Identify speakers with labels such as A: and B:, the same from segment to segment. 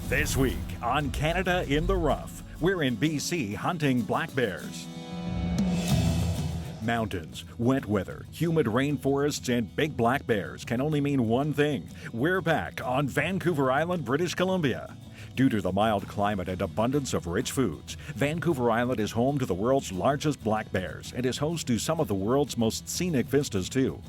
A: This week on Canada in the Rough, we're in BC hunting black bears. Mountains, wet weather, humid rainforests, and big black bears can only mean one thing. We're back on Vancouver Island, British Columbia. Due to the mild climate and abundance of rich foods, Vancouver Island is home to the world's largest black bears and is host to some of the world's most scenic vistas too.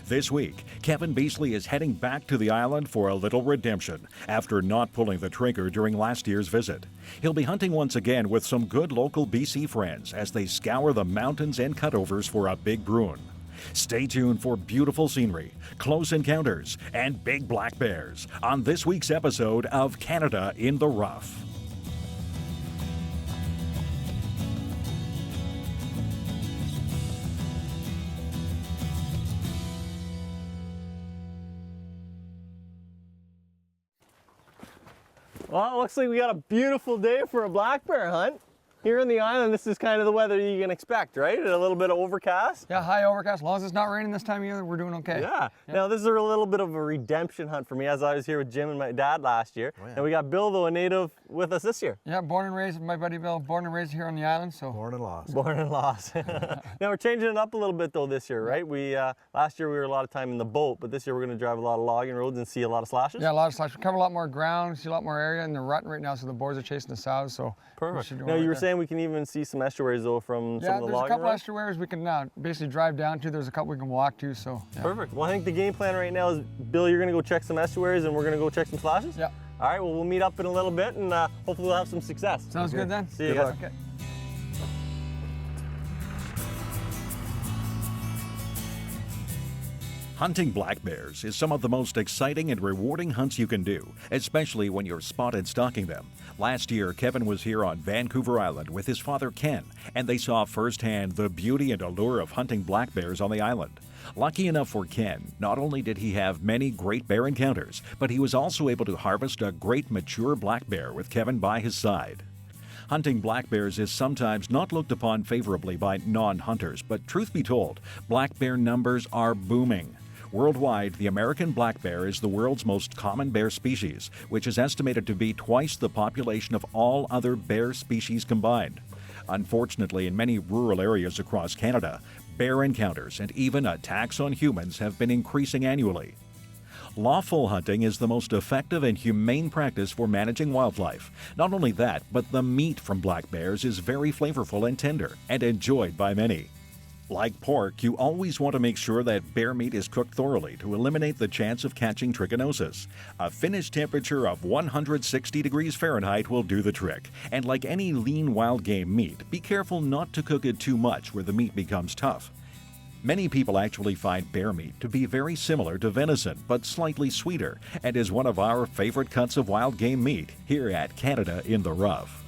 A: This week, Kevin Beasley is heading back to the island for a little redemption after not pulling the trigger during last year's visit. He'll be hunting once again with some good local BC friends as they scour the mountains and cutovers for a big bruin. Stay tuned for beautiful scenery, close encounters, and big black bears on this week's episode of Canada in the Rough.
B: Well, it looks like we got a beautiful day for a black bear hunt. Here on the island, this is kind of the weather you can expect, right? A little bit of overcast.
C: Yeah, high overcast. As long as it's not raining this time of year, we're doing okay.
B: Yeah. Now, this is a little bit of a redemption hunt for me, as I was here with Jim and my dad last year. Oh, yeah. And we got Bill, though, a native, with us this year.
C: Yeah, born and raised, my buddy Bill, born and raised here on the island, so.
D: Born and lost.
B: Born and lost. Now, we're changing it up a little bit, though, this year, right? We last year, we were a lot of time in the boat, but this year, we're going to drive a lot of logging roads and see a lot of slashes.
C: Yeah, a lot of slashes. We cover a lot more ground, see a lot more area in the rut right now, so the boars are chasing the sows, so.
B: Perfect. Now, you were saying we can even see some estuaries, though, from some of the logging roads?
C: Yeah, there's a couple estuaries we can basically drive down to. There's a couple we can walk to, so. Yeah.
B: Perfect. Well, I think the game plan right now is, Bill, you're going to go check some estuaries and we're going to go check some slashes?
C: Yeah.
B: All right, well, we'll meet up in a little bit and hopefully we'll have some success.
C: Sounds good then.
B: See you guys.
C: Okay.
A: Hunting black bears is some of the most exciting and rewarding hunts you can do, especially when you're spotted stalking them. Last year, Kevin was here on Vancouver Island with his father Ken, and they saw firsthand the beauty and allure of hunting black bears on the island. Lucky enough for Ken, not only did he have many great bear encounters, but he was also able to harvest a great mature black bear with Kevin by his side. Hunting black bears is sometimes not looked upon favorably by non-hunters, but truth be told, black bear numbers are booming. Worldwide, the American black bear is the world's most common bear species, which is estimated to be twice the population of all other bear species combined. Unfortunately, in many rural areas across Canada, bear encounters and even attacks on humans have been increasing annually. Lawful hunting is the most effective and humane practice for managing wildlife. Not only that, but the meat from black bears is very flavorful and tender and enjoyed by many. Like pork, you always want to make sure that bear meat is cooked thoroughly to eliminate the chance of catching trichinosis. A finished temperature of 160 degrees Fahrenheit will do the trick. And like any lean wild game meat, be careful not to cook it too much where the meat becomes tough. Many people actually find bear meat to be very similar to venison, but slightly sweeter, and is one of our favorite cuts of wild game meat here at Canada in the Rough.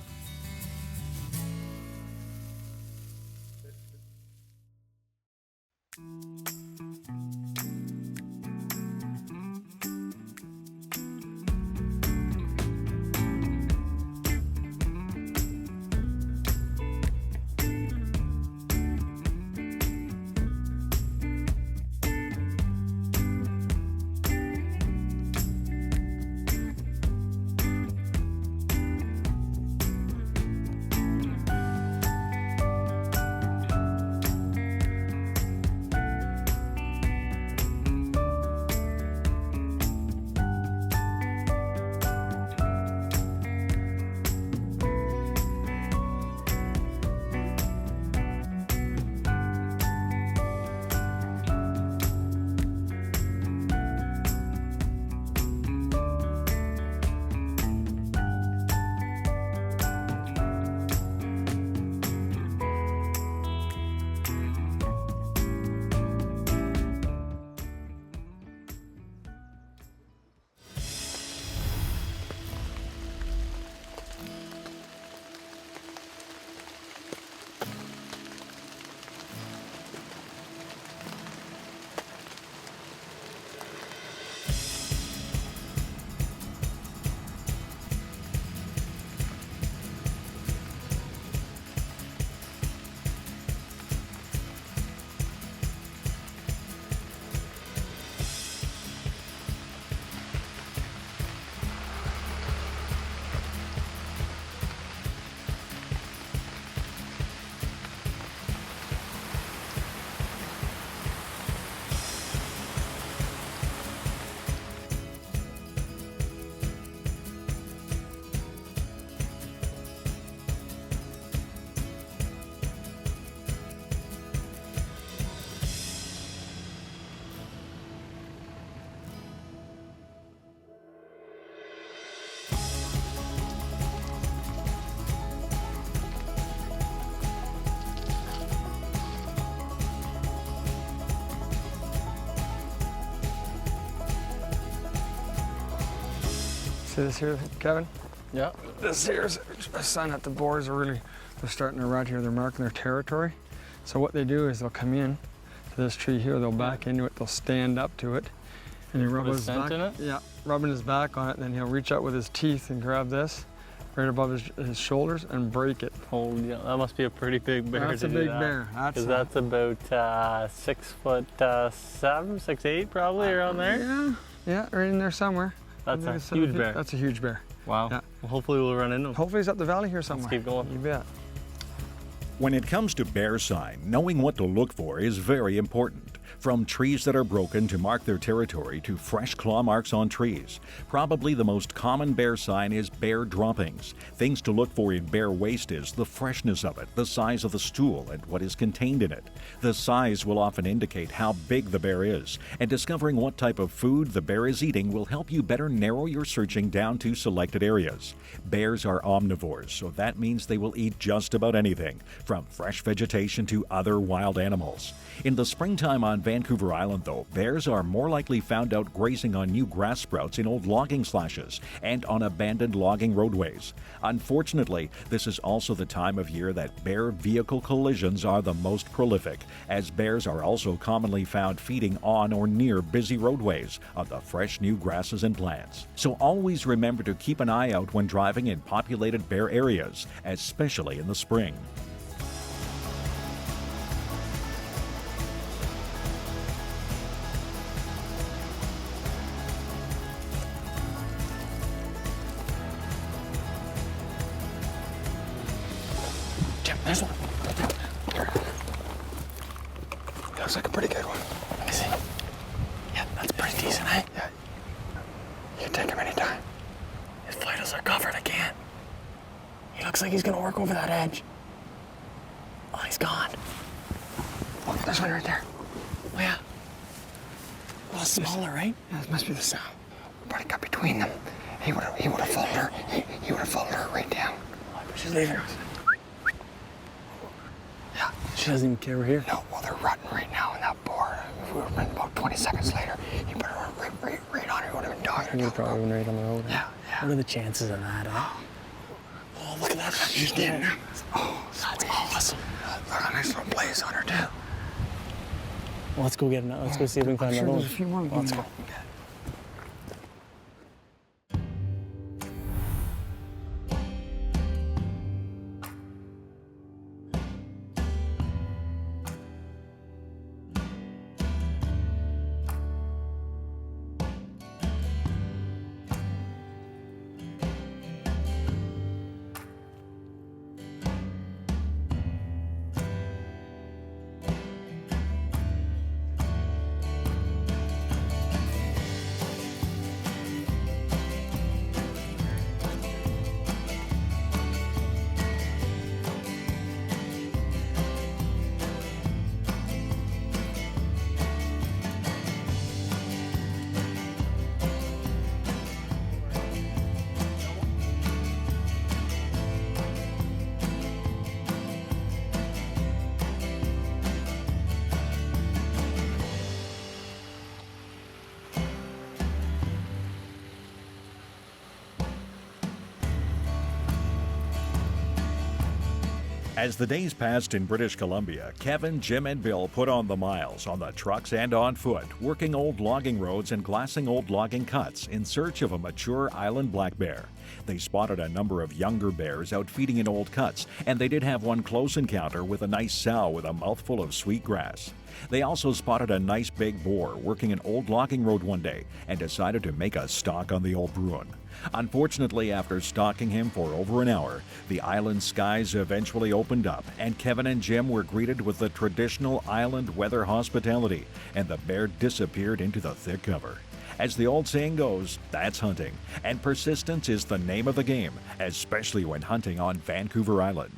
C: See this here, Kevin?
B: Yeah.
C: This here's a sign that the boars are really, they're starting to rut here. They're marking their territory. So what they do is they'll come in to this tree here, they'll back into it, they'll stand up to it, and he rub his back.
B: In it?
C: Yeah, rubbing his back on it, and then he'll reach out with his teeth and grab this right above his shoulders and break it.
B: Oh, yeah, that must be a pretty big bear.
C: That's a big bear.
B: Because that's about 6'7", 6'8", probably around there.
C: Yeah, right in there somewhere.
B: That's a huge bear.
C: That's a huge bear.
B: Wow. Yeah. Well, hopefully we'll run into him.
C: Hopefully he's up the valley here somewhere.
B: Let's keep going.
C: You bet.
A: When it comes to bear sign, knowing what to look for is very important. From trees that are broken to mark their territory to fresh claw marks on trees. Probably the most common bear sign is bear droppings. Things to look for in bear waste is the freshness of it, the size of the stool, and what is contained in it. The size will often indicate how big the bear is, and discovering what type of food the bear is eating will help you better narrow your searching down to selected areas. Bears are omnivores, so that means they will eat just about anything, from fresh vegetation to other wild animals. In the springtime on Vancouver Island, though, bears are more likely found out grazing on new grass sprouts in old logging slashes and on abandoned logging roadways. Unfortunately, this is also the time of year that bear vehicle collisions are the most prolific, as bears are also commonly found feeding on or near busy roadways on the fresh new grasses and plants. So always remember to keep an eye out when driving in populated bear areas, especially in the spring.
C: There's one. Looks like a pretty good one. Let me see. Yeah, that's pretty decent, eh? Yeah. You take him anytime. His vitals are covered again. He looks like he's gonna work over that edge. Oh, he's gone. Oh, there's one right there. Oh, yeah. A little smaller, right? Yeah, this must be the sound. We probably got between them. He would have followed her. He would have followed her right down. She's leaving us. Yeah.
B: She doesn't even care we're here.
C: No, well, they're rutting right now in that board. If we would have been about 20 seconds later, he put her right on her. He would have been dogging her.
B: You're probably been right on the road.
C: Yeah.
B: What are the chances of that, eh?
C: Oh, look at that. She's getting her. Oh, that's awesome. Look at a nice little blaze on her, too.
B: Well, let's go get another. Let's go see if we can find another one.
C: There's a few more.
B: Let's go.
A: As the days passed in British Columbia, Kevin, Jim, and Bill put on the miles on the trucks and on foot, working old logging roads and glassing old logging cuts in search of a mature island black bear. They spotted a number of younger bears out feeding in old cuts, and they did have one close encounter with a nice sow with a mouthful of sweet grass. They also spotted a nice big boar working an old logging road one day and decided to make a stalk on the old bruin. Unfortunately, after stalking him for over an hour, the island skies eventually opened up, and Kevin and Jim were greeted with the traditional island weather hospitality, and the bear disappeared into the thick cover. As the old saying goes, that's hunting, and persistence is the name of the game, especially when hunting on Vancouver Island.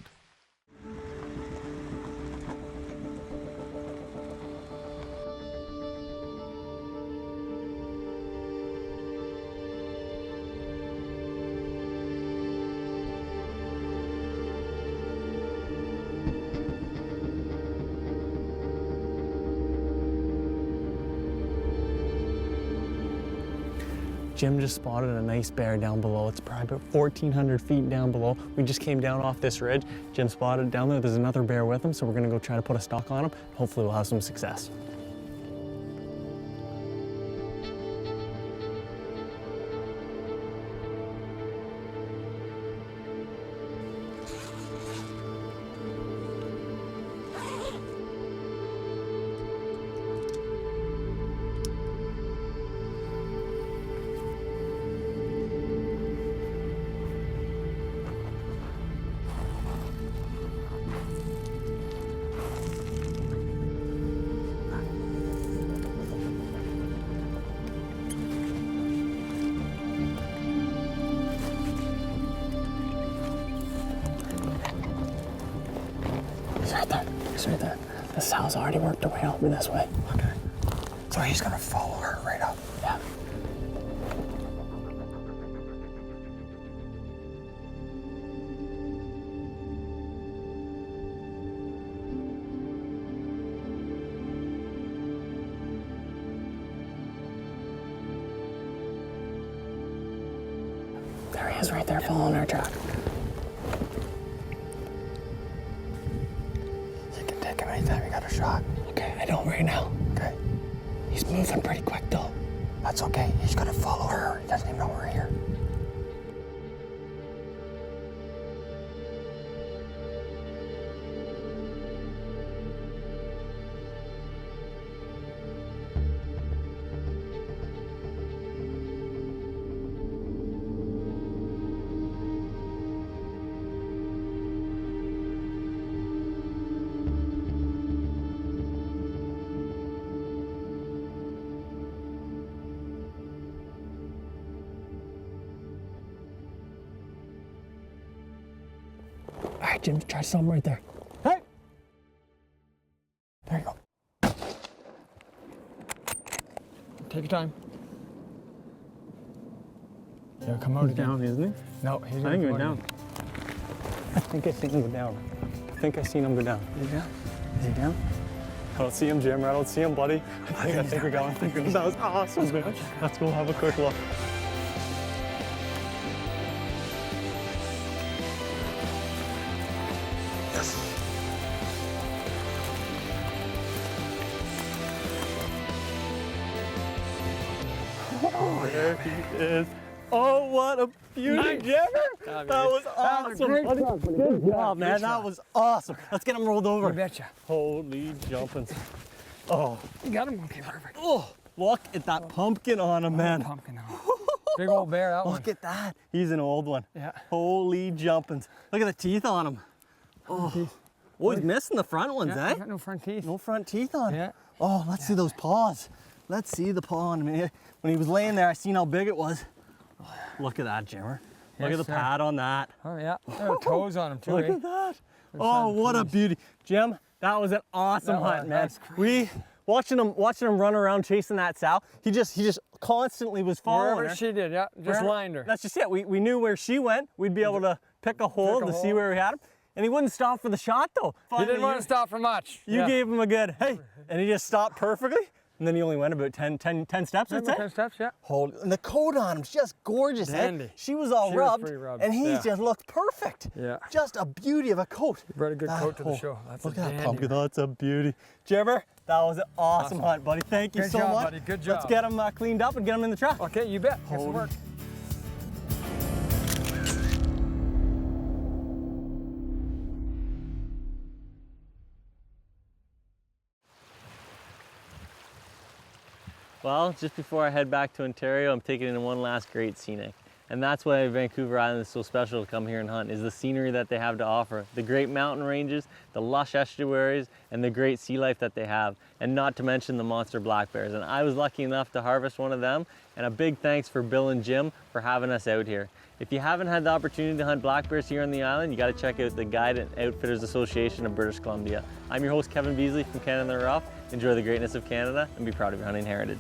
D: Jim just spotted a nice bear down below. It's probably about 1,400 feet down below. We just came down off this ridge. Jim spotted it down there. There's another bear with him, so we're gonna go try to put a stalk on him. Hopefully we'll have some success. He's right there. The sow's already worked her way over this way.
C: Okay. So he's gonna follow her right up.
D: Yeah. There he is right there following our track.
C: Take him anytime you got a shot.
D: Okay, I don't right now.
C: Okay.
D: He's moving pretty quick though.
C: That's okay. He's gonna follow her. He doesn't even know we're here.
D: All right, Jim, try something right there.
C: Hey! There you go.
D: Take your time. He'll come out again.
B: Down, isn't he?
D: No, he's
B: I think he went down.
D: I think I seen him go down. I think I seen him go down. Is he down? Is he down?
B: I don't see him, Jim. I don't see him, buddy. I think we're going. That was awesome, man. Let's go have a quick look.
C: Yes.
B: Oh, there he is. Oh, what a beauty, Jimmer! That was awesome. Good job, man. That was awesome. Let's get him rolled over.
D: I betcha.
B: Holy jumping. Oh,
D: You got him? Okay, perfect.
B: oh, look at that pumpkin on him, man.
D: Pumpkin out. Big old bear, that one.
B: Look at that. He's an old one.
D: Yeah.
B: Holy jumpins. Look at the teeth on him. Oh, he's missing the front ones,
D: Yeah,
B: eh?
D: got no front teeth.
B: No front teeth on.
D: Yeah.
B: Oh, let's see those paws. Let's see the paw on him. When he was laying there, I seen how big it was. Look at that, Jimmer. Look at the
D: sir.
B: pad on that.
D: Oh, yeah. There are toes on him, too,
B: Look
D: eh?
B: at that. Oh, what a beauty. Jim, that was an awesome hunt, man.
D: That's crazy.
B: Watching him run around chasing that sow, he just constantly was following
D: Wherever
B: her.
D: she did, yeah. Just lined her.
B: That's just it. We knew where she went. We'd be able to pick a hole to see where we had him. And he wouldn't stop for the shot, though.
D: He didn't want to stop for much.
B: You gave him a good, hey, and he just stopped perfectly. And then he only went about 10 steps, I'd say.
D: 10 steps, yeah.
B: And the coat on him's just gorgeous,
D: Dandy.
B: eh? She was all
D: She was
B: rubbed,
D: pretty rubbed,
B: and he
D: yeah.
B: just looked perfect.
D: Yeah.
B: Just a beauty of a coat.
D: Brought a good coat to the show. That's
B: Look
D: a
B: at that
D: dandy,
B: pumpkin,
D: man.
B: that's a beauty. Jimmer, that was an awesome hunt, buddy. Thank you
D: Good
B: so
D: job,
B: much.
D: buddy. Good
B: Let's
D: job.
B: get him cleaned up and get him in the truck.
D: Okay, you bet. Get some
B: Holy-
D: work.
B: Well, just before I head back to Ontario, I'm taking in one last great scenic. And that's why Vancouver Island is so special to come here and hunt, is the scenery that they have to offer. The great mountain ranges, the lush estuaries, and the great sea life that they have. And not to mention the monster black bears. And I was lucky enough to harvest one of them. And a big thanks for Bill and Jim for having us out here. If you haven't had the opportunity to hunt black bears here on the island, you gotta check out the Guide and Outfitters Association of British Columbia. I'm your host, Kevin Beasley from Canada Rough. Enjoy the greatness of Canada and be proud of your hunting heritage.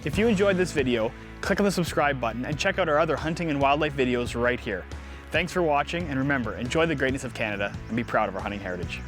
E: If you enjoyed this video, click on the subscribe button and check out our other hunting and wildlife videos right here. Thanks for watching, and remember, enjoy the greatness of Canada and be proud of our hunting heritage.